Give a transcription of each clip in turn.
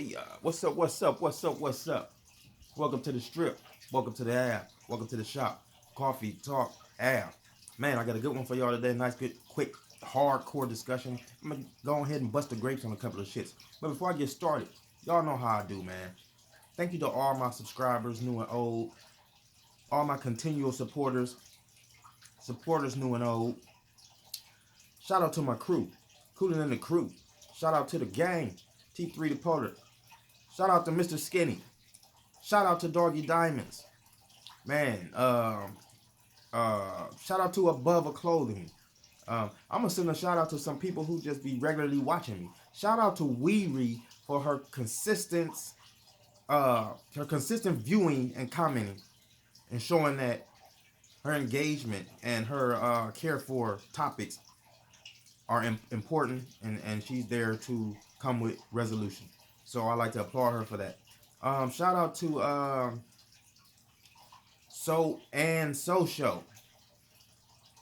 Yeah. What's up? What's up? What's up? What's up? Welcome to the strip. Welcome to the app. Welcome to the shop. Coffee Talk app. Man, I got a good one for y'all today. Nice, good, quick, hardcore discussion. I'm gonna go ahead and bust the grapes on a couple of shits. But before I get started, y'all know how I do, man. Thank you to all my subscribers, new and old. All my continual supporters new and old. Shout out to my crew, Cooling in the crew. Shout out to the gang, T3 the Polar. Shout out to Mr. Skinny. Shout out to Doggy Diamonds. Man, shout out to Above a Clothing. I'm gonna send a shout out to some people who just be regularly watching me. Shout out to Weary for her consistent viewing and commenting and showing that her engagement and her care for topics are important, and she's there to come with resolution. So I like to applaud her for that. Shout out to So Show.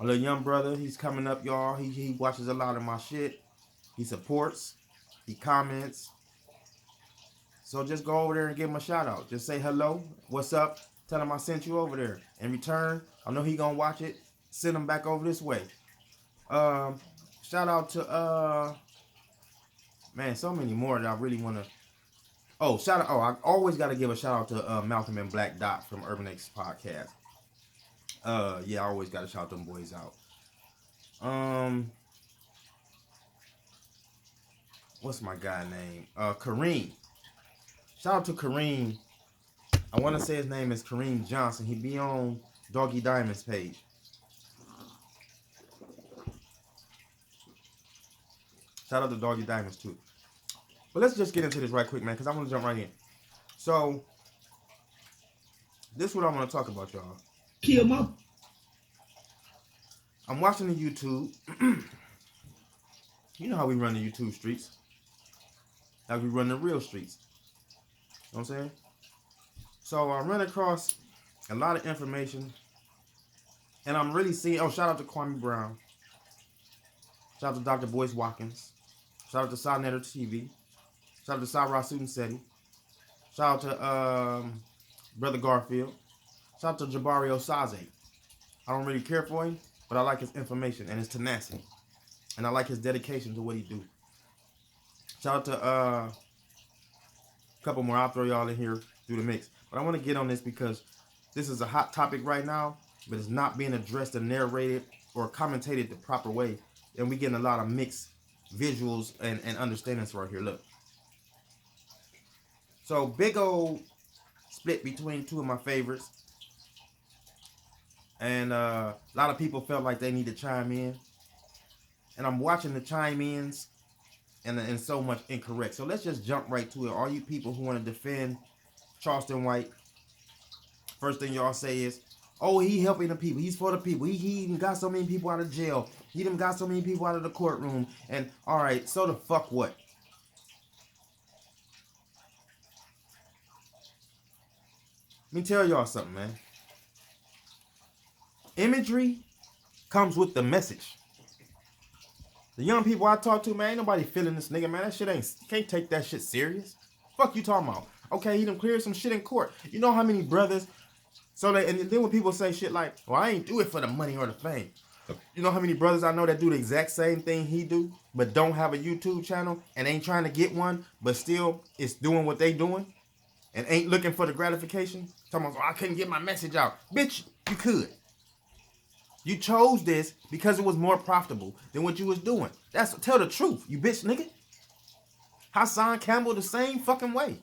A little young brother, he's coming up, y'all. He watches a lot of my shit. He supports. He comments. So just go over there and give him a shout out. Just say hello. What's up? Tell him I sent you over there. In return, I know he gonna watch it. Send him back over this way. Shout out to man, so many more that I really wanna. Oh, shout out! Oh, I always gotta give a shout out to Malcolm and Black Dot from Urban X Podcast. Yeah, I always gotta shout them boys out. What's my guy name? Kareem. Shout out to Kareem. I want to say his name is Kareem Johnson. He be on Doggy Diamond's page. Shout out to Doggy Diamonds too. But let's just get into this right quick, man, because I want to jump right in. So, this is what I want to talk about, y'all. Kill my. I'm watching the YouTube. You know how we run the YouTube streets. How we run the real streets. You know what I'm saying? So I run across a lot of information. And I'm really seeing... Oh, shout out to Kwame Brown. Shout out to Dr. Boyce Watkins. Shout out to Side Netter TV. Shout out to Cy Rasutin Seti. Shout out to Brother Garfield. Shout out to Jabari Osaze. I don't really care for him, but I like his information and his tenacity. And I like his dedication to what he do. Shout out to a couple more. I'll throw y'all in here through the mix. But I want to get on this because this is a hot topic right now, but it's not being addressed and narrated or commentated the proper way. And we getting a lot of mixed visuals and understandings right here. Look. So big old split between two of my favorites. And a lot of people felt like they need to chime in. And I'm watching the chime-ins and so much incorrect. So let's just jump right to it. All you people who want to defend Charleston White, first thing y'all say is, oh, he helping the people. He's for the people. He even got so many people out of jail. He even got so many people out of the courtroom. And all right, so the fuck what? Let me tell y'all something, man. Imagery comes with the message. The young people I talk to, man, ain't nobody feeling this nigga, man. That shit ain't, can't take that shit serious. Fuck you talking about? Okay, he done cleared some shit in court. You know how many brothers, so they, and then when people say shit like, well, I ain't do it for the money or the fame. You know how many brothers I know that do the exact same thing he do, but don't have a YouTube channel and ain't trying to get one, but still is doing what they doing and ain't looking for the gratification? Talking about, oh, I couldn't get my message out. Bitch, you could. You chose this because it was more profitable than what you was doing. Tell the truth, you bitch nigga. Hassan Campbell the same fucking way.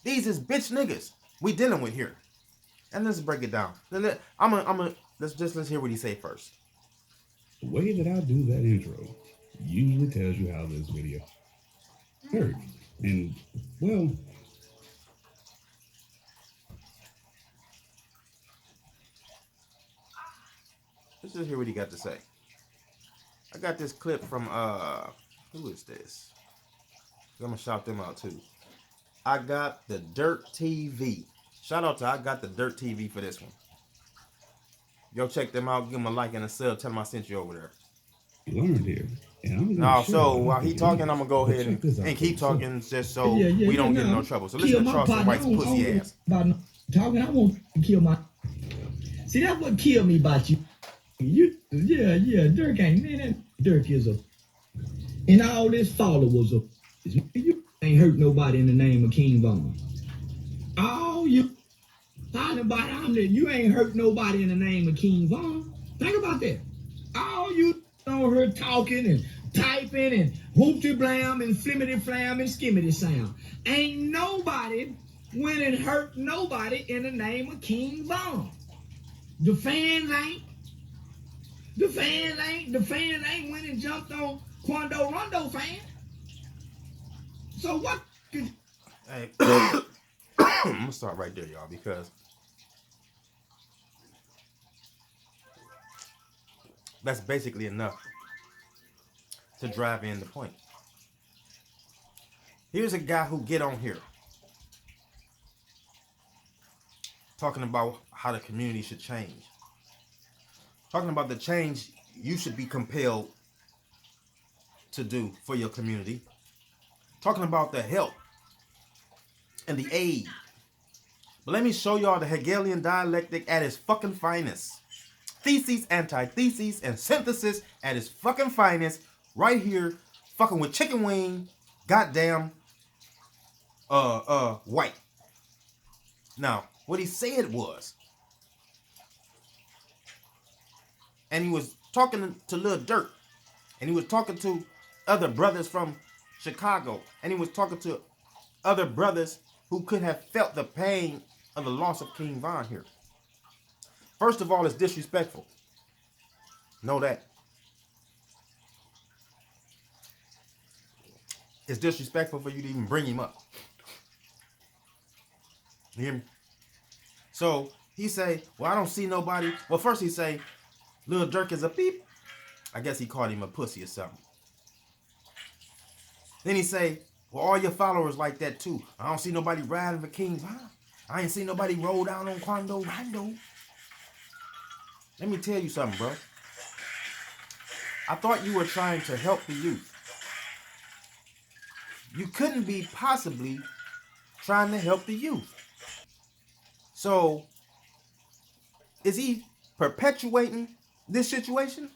These is bitch niggas we dealing with here. And let's break it down. Let's hear what he say first. The way that I do that intro usually tells you how this video heard. And well, let's just hear what he got to say. I got this clip from who is this? I'm gonna shout them out too. I Got the Dirt TV. Shout out to I Got the Dirt TV for this one. Yo, check them out. Give them a like and a sub. Tell them I sent you over there. learned here. And I'm going Now, to show so you. I while don't he think it talking, is. I'm gonna go But ahead check this out and for keep yourself. talking just so Yeah, we don't get in no no. trouble. So listen Kill to my Charleston partner. White's I pussy don't ass. about no talking. I want to kill my. See, that's what killed me about you. Yeah. Dirk ain't, man, that Dirk is a. And all this followers of. You ain't hurt nobody in the name of King Von. All you talking about, you ain't hurt nobody in the name of King Von. Think about that. All you on her talking and typing and whoopty blam and flimmity flam and skimmity sound. Ain't nobody went and hurt nobody in the name of King Von. The fans ain't. The fans ain't went and jumped on Quando Rondo fan. So what? Hey, I'm gonna start right there, y'all, because that's basically enough to drive in the point. Here's a guy who get on here talking about how the community should change. Talking about the change you should be compelled to do for your community. Talking about the help and the aid. But let me show y'all the Hegelian dialectic at its fucking finest. Thesis, antithesis, and synthesis at its fucking finest. Right here, fucking with chicken wing, goddamn, White. Now, what he said was, and he was talking to Lil Durk, and he was talking to other brothers from Chicago, and he was talking to other brothers who could have felt the pain of the loss of King Von here. First of all, it's disrespectful. Know that. It's disrespectful for you to even bring him up. You hear me? So he say, well, I don't see nobody. Well, first he say, Lil Durk is a beep. I guess he called him a pussy or something. Then he say, well, all your followers like that too. I don't see nobody riding for King Von. I ain't seen nobody roll down on Quando Rondo. Let me tell you something, bro. I thought you were trying to help the youth. You couldn't be possibly trying to help the youth. So, is he perpetuating this situation?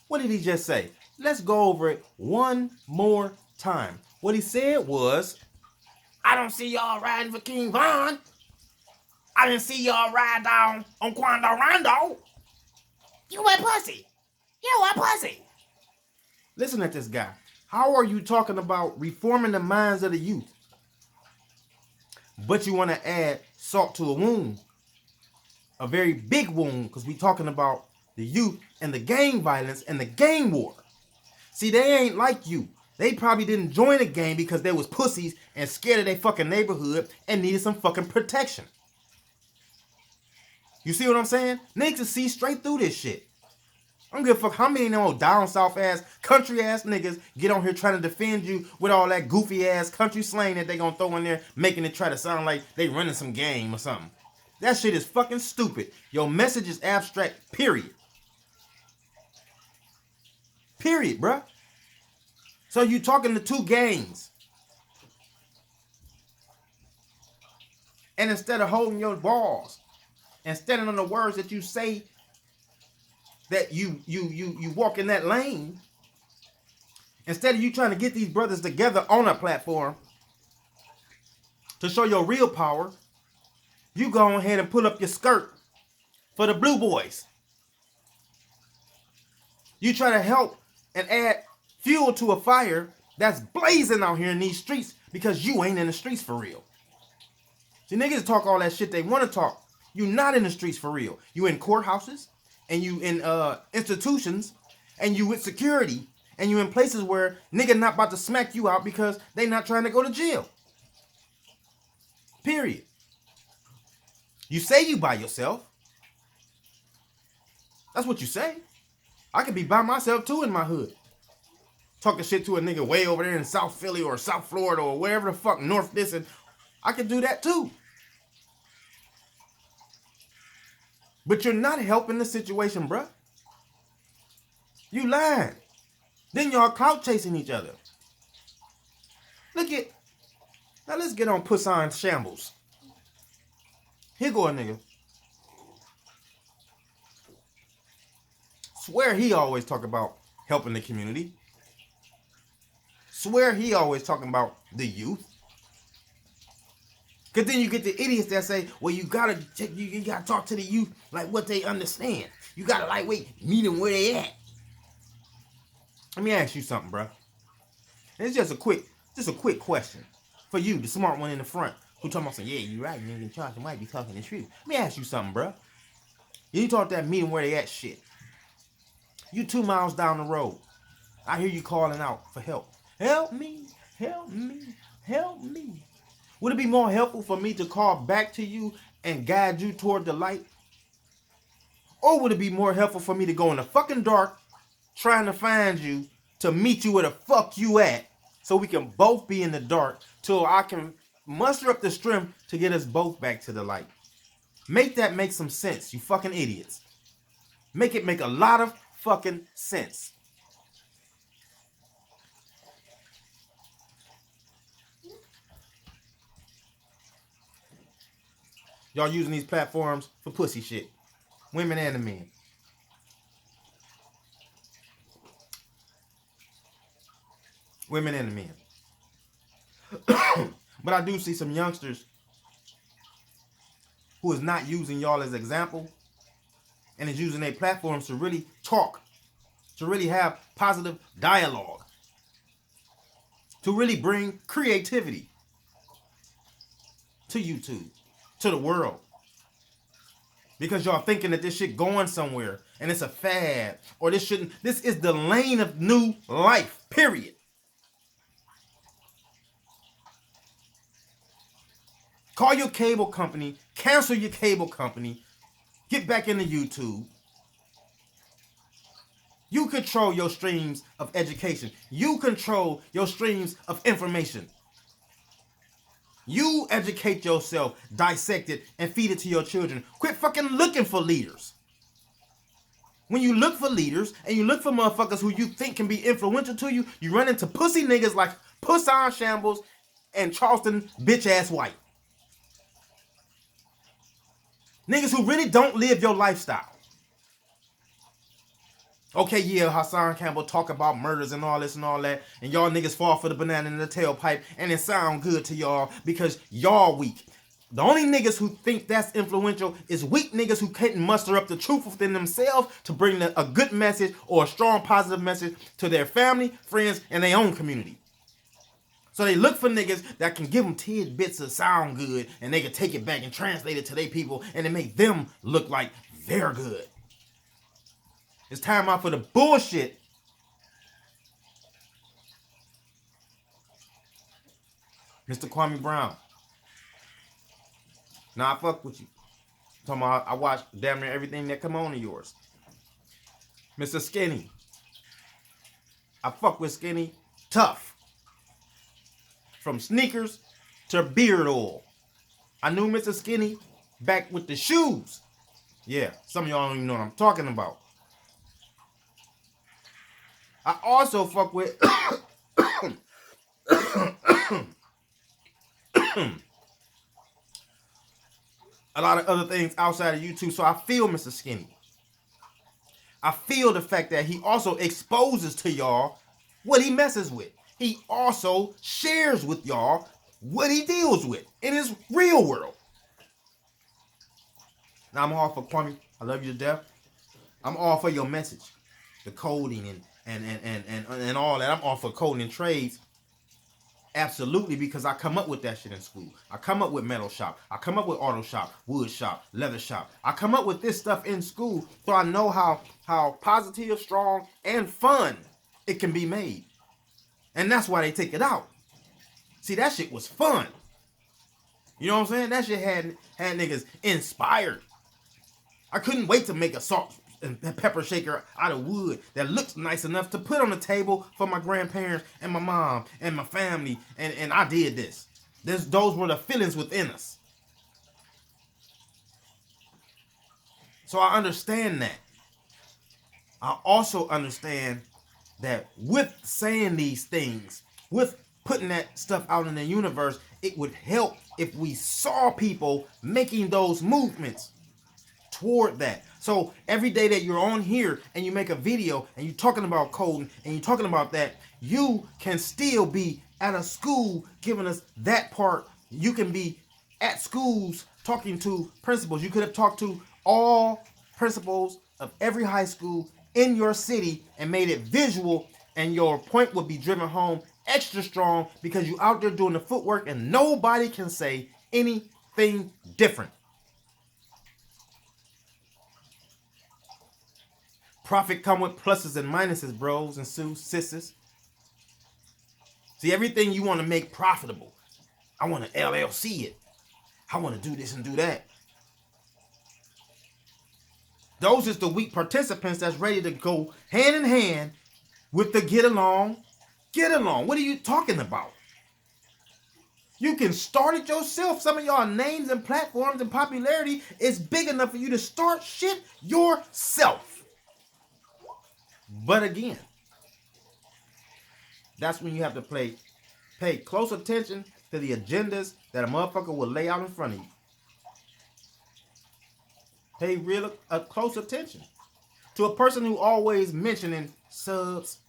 What did he just say? Let's go over it one more time. What he said was, I don't see y'all riding for King Von. I didn't see y'all ride down on Quando Rondo. You a pussy. You a pussy. Listen at this guy. How are you talking about reforming the minds of the youth, but you want to add salt to a wound? A very big wound, because we talking about the youth and the gang violence and the gang war. See, they ain't like you. They probably didn't join the gang because they was pussies and scared of their fucking neighborhood and needed some fucking protection. You see what I'm saying? Niggas see straight through this shit. I don't give a fuck how many old down south ass, country ass niggas get on here trying to defend you with all that goofy ass country slang that they gonna throw in there, making it try to sound like they running some game or something. That shit is fucking stupid. Your message is abstract, period. Period, bruh. So you talking to two gangs. And instead of holding your balls and standing on the words that you say, that you walk in that lane, instead of you trying to get these brothers together on a platform to show your real power, you go ahead and pull up your skirt for the blue boys. You try to help and add fuel to a fire that's blazing out here in these streets because you ain't in the streets for real. See, niggas talk all that shit they want to talk. You not in the streets for real. You in courthouses, and you in institutions, and you with security, and you in places where nigga not about to smack you out because they not trying to go to jail. Period. You say you by yourself. That's what you say. I could be by myself too in my hood. Talking shit to a nigga way over there in South Philly or South Florida or wherever the fuck North this, and I could do that too. But you're not helping the situation, bruh. You lying. Then y'all clout chasing each other. Now let's get on Puss on Shambles. Here go a nigga. Swear he always talk about helping the community. Swear he always talking about the youth. Cause then you get the idiots that say, well, you gotta talk to the youth like what they understand. You gotta meet them where they at. Let me ask you something, bro. It's just a quick question for you, the smart one in the front, who talking about saying, yeah, you right, nigga, Charleston White be talking the truth. Let me ask you something, bro. You talk that meet them where they at shit. You 2 miles down the road. I hear you calling out for help. Help me, help me, help me. Would it be more helpful for me to call back to you and guide you toward the light? Or would it be more helpful for me to go in the fucking dark trying to find you to meet you where the fuck you at so we can both be in the dark till I can muster up the strength to get us both back to the light? Make that make some sense, you fucking idiots. Make it make a lot of fucking sense. Y'all using these platforms for pussy shit. Women and the men. Women and the men. But I do see some youngsters who is not using y'all as example and is using their platforms to really talk, to really have positive dialogue, to really bring creativity to YouTube, to the world. Because y'all thinking that this shit going somewhere and it's a fad, or this is the lane of new life, period. Call your cable company, cancel your cable company, get back into YouTube. You control your streams of education. You control your streams of information. You educate yourself, dissect it, and feed it to your children. Quit fucking looking for leaders. When you look for leaders and you look for motherfuckers who you think can be influential to you, you run into pussy niggas like Puss on Shambles and Charleston bitch-ass White. Niggas who really don't live your lifestyle. Okay, yeah, Hassan Campbell talk about murders and all this and all that, and y'all niggas fall for the banana in the tailpipe, and it sound good to y'all because y'all weak. The only niggas who think that's influential is weak niggas who can't muster up the truth within themselves to bring a good message or a strong positive message to their family, friends, and their own community. So they look for niggas that can give them tidbits of sound good, and they can take it back and translate it to their people, and it make them look like they're good. It's time out for the bullshit. Mr. Kwame Brown. Now I fuck with you. Talking about I watch damn near everything that come on of yours. Mr. Skinny. I fuck with Skinny tough. From sneakers to beard oil. I knew Mr. Skinny back with the shoes. Yeah, some of y'all don't even know what I'm talking about. I also fuck with a lot of other things outside of YouTube, so I feel Mr. Skinny. I feel the fact that he also exposes to y'all what he messes with. He also shares with y'all what he deals with in his real world. Now I'm all for Kwame. I love you to death. I'm all for your message, the coding and all that. I'm all for coding and trades. Absolutely, because I come up with that shit in school. I come up with metal shop. I come up with auto shop, wood shop, leather shop. I come up with this stuff in school, so I know how positive, strong, and fun it can be made. And that's why they take it out. See, that shit was fun. You know what I'm saying? That shit had niggas inspired. I couldn't wait to make a salt and pepper shaker out of wood that looks nice enough to put on the table for my grandparents and my mom and my family. And I did this. Those were the feelings within us. So I understand that. I also understand that with saying these things, with putting that stuff out in the universe, it would help if we saw people making those movements toward that. So every day that you're on here and you make a video and you're talking about coding and you're talking about that, you can still be at a school giving us that part. You can be at schools talking to principals. You could have talked to all principals of every high school in your city and made it visual, and your point would be driven home extra strong because you're out there doing the footwork and nobody can say anything different. Profit come with pluses and minuses, bros and sisters. See, everything you want to make profitable. I want to LLC it. I want to do this and do that. Those is the weak participants that's ready to go hand in hand with the get along. Get along. What are you talking about? You can start it yourself. Some of y'all names and platforms and popularity is big enough for you to start shit yourself. But again, that's when you have to pay close attention to the agendas that a motherfucker will lay out in front of you. Pay real close attention to a person who always mentioning subs,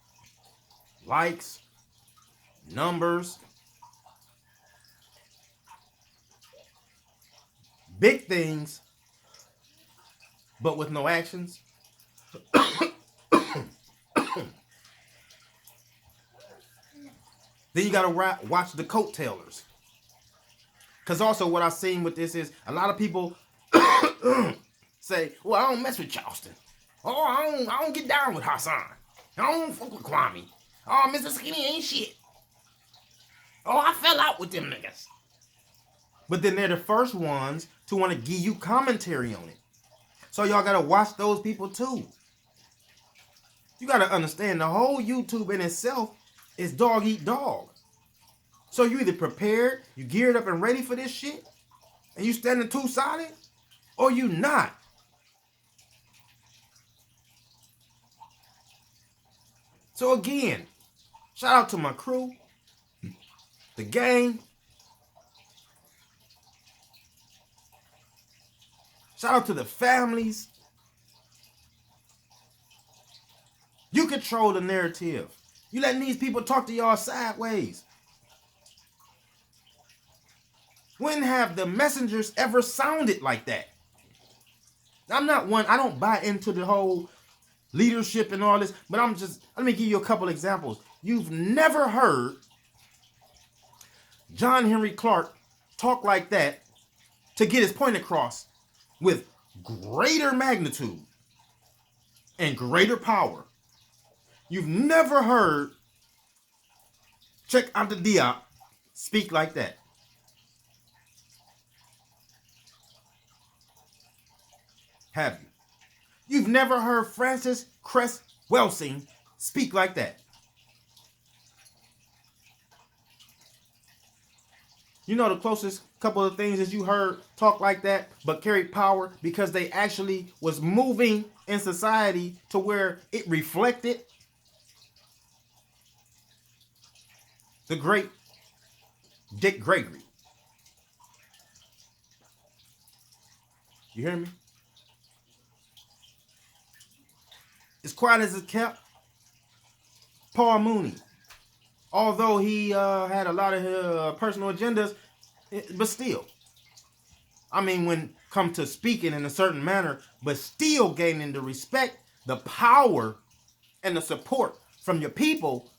likes, numbers, big things, but with no actions. Then you gotta watch the coattailers. Because also what I've seen with this is a lot of people say, well, I don't mess with Charleston. Oh, I don't get down with Hassan. I don't fuck with Kwame. Oh, Mr. Skinny ain't shit. Oh, I fell out with them niggas. But then they're the first ones to want to give you commentary on it. So y'all gotta watch those people too. You gotta understand the whole YouTube in itself is dog eat dog. So you either prepared, you geared up and ready for this shit, and you standing two-sided, or you not. So again, shout out to my crew, the gang. Shout out to the families. You control the narrative. You letting these people talk to y'all sideways. When have the messengers ever sounded like that? I'm not one, I don't buy into the whole leadership and all this, but let me give you a couple examples. You've never heard John Henry Clark talk like that to get his point across with greater magnitude and greater power. You've never heard Cheikh Anta Diop speak like that. Have you? You've never heard Francis Cress Welsing speak like that. You know the closest couple of things that you heard talk like that but carried power because they actually was moving in society to where it reflected the great Dick Gregory. You hear me? As quiet as it kept, Paul Mooney, although he had a lot of personal agendas, but still, I mean, when it come to speaking in a certain manner, but still gaining the respect, the power, and the support from your people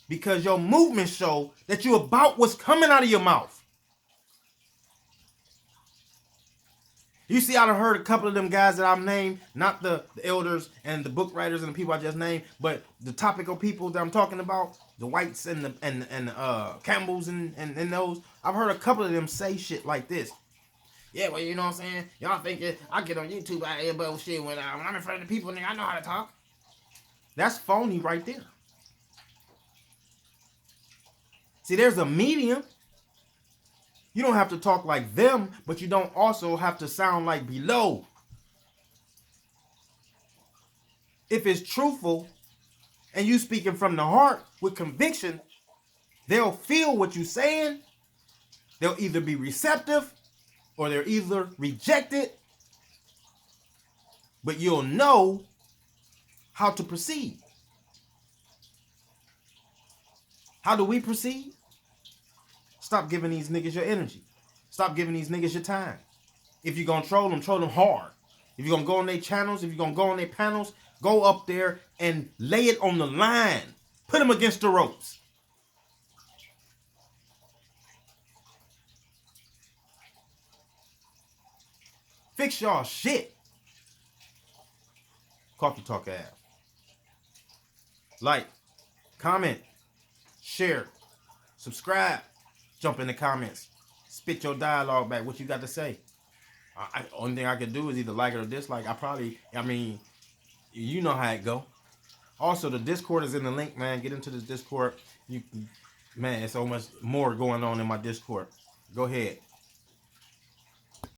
because your movement show that you about what's coming out of your mouth. You see, I done heard a couple of them guys that I've named, not the elders and the book writers and the people I just named, but the topical people that I'm talking about, the Whites and the Campbells and those. I've heard a couple of them say shit like this. Yeah, well, you know what I'm saying? Y'all think I get on YouTube out here bullshit when I'm in front of the people, nigga, I know how to talk. That's phony right there. See, there's a medium. You don't have to talk like them, but you don't also have to sound like below. if it's truthful and you speaking from the heart with conviction, they'll feel what you're saying. They'll either be receptive or they're either rejected. But you'll know how to proceed. How do we proceed? Stop giving these niggas your energy. Stop giving these niggas your time. If you're going to troll them hard. If you're going to go on their channels, if you're going to go on their panels, go up there and lay it on the line. Put them against the ropes. Fix y'all shit. Coffee Talk ass. Like, comment, share, subscribe, jump in the comments, spit your dialogue back, what you got to say. Only thing I can do is either like it or dislike. You know how it go. Also, the Discord is in the link, man. Get into this Discord. Man, it's so much more going on in my Discord. Go ahead.